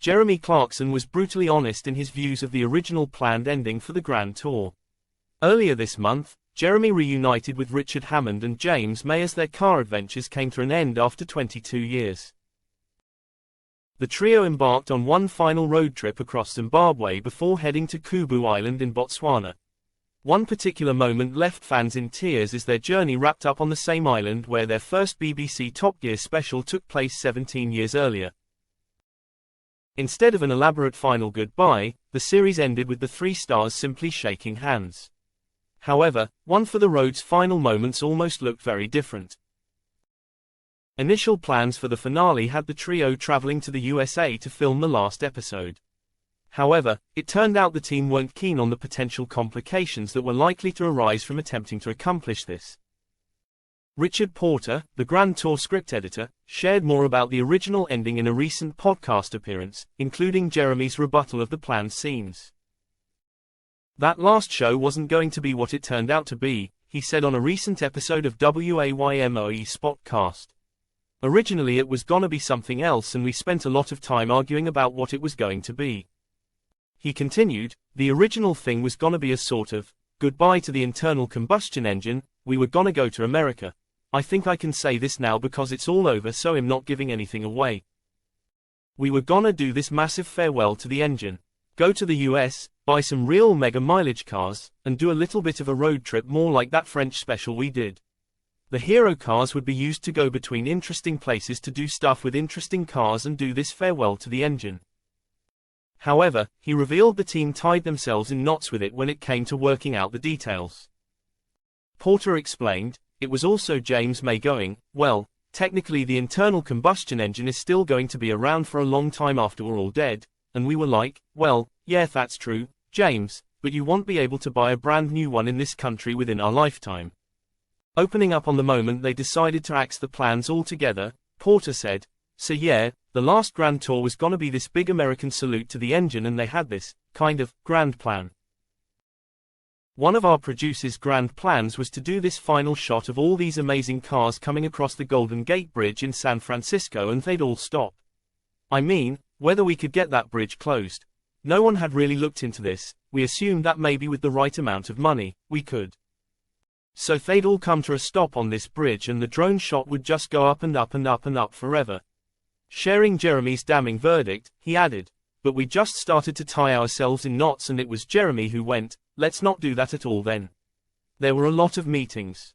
Jeremy Clarkson was brutally honest in his views of the original planned ending for the Grand Tour. Earlier this month, Jeremy reunited with Richard Hammond and James May as their car adventures came to an end after 22 years. The trio embarked on one final road trip across Zimbabwe before heading to Kubu Island in Botswana. One particular moment left fans in tears as their journey wrapped up on the same island where their first BBC Top Gear special took place 17 years earlier. Instead of an elaborate final goodbye, the series ended with the three stars simply shaking hands. However, one for the road's final moments almost looked very different. Initial plans for the finale had the trio traveling to the USA to film the last episode. However, it turned out the team weren't keen on the potential complications that were likely to arise from attempting to accomplish this. Richard Porter, the Grand Tour script editor, shared more about the original ending in a recent podcast appearance, including Jeremy's rebuttal of the planned scenes. "That last show wasn't going to be what it turned out to be," he said on a recent episode of WAYMOE Spotcast. "Originally it was gonna be something else and we spent a lot of time arguing about what it was going to be." He continued, "The original thing was gonna be a sort of goodbye to the internal combustion engine. We were gonna go to America. I think I can say this now because it's all over, so I'm not giving anything away. We were gonna do this massive farewell to the engine, go to the US, buy some real mega mileage cars, and do a little bit of a road trip more like that French special we did. The hero cars would be used to go between interesting places to do stuff with interesting cars and do this farewell to the engine." However, he revealed the team tied themselves in knots with it when it came to working out the details. Porter explained, "It was also James May going, well, technically the internal combustion engine is still going to be around for a long time after we're all dead, and we were like, well, yeah, that's true, James, but you won't be able to buy a brand new one in this country within our lifetime." Opening up on the moment they decided to axe the plans altogether, Porter said, "So yeah, the last Grand Tour was gonna be this big American salute to the engine and they had this, kind of, grand plan. One of our producers' grand plans was to do this final shot of all these amazing cars coming across the Golden Gate Bridge in San Francisco and they'd all stop. I mean, whether we could get that bridge closed. No one had really looked into this, we assumed that maybe with the right amount of money, we could. So they'd all come to a stop on this bridge and the drone shot would just go up and up and up and up forever." Sharing Jeremy's damning verdict, he added, "But we just started to tie ourselves in knots and it was Jeremy who went, let's not do that at all then. There were a lot of meetings.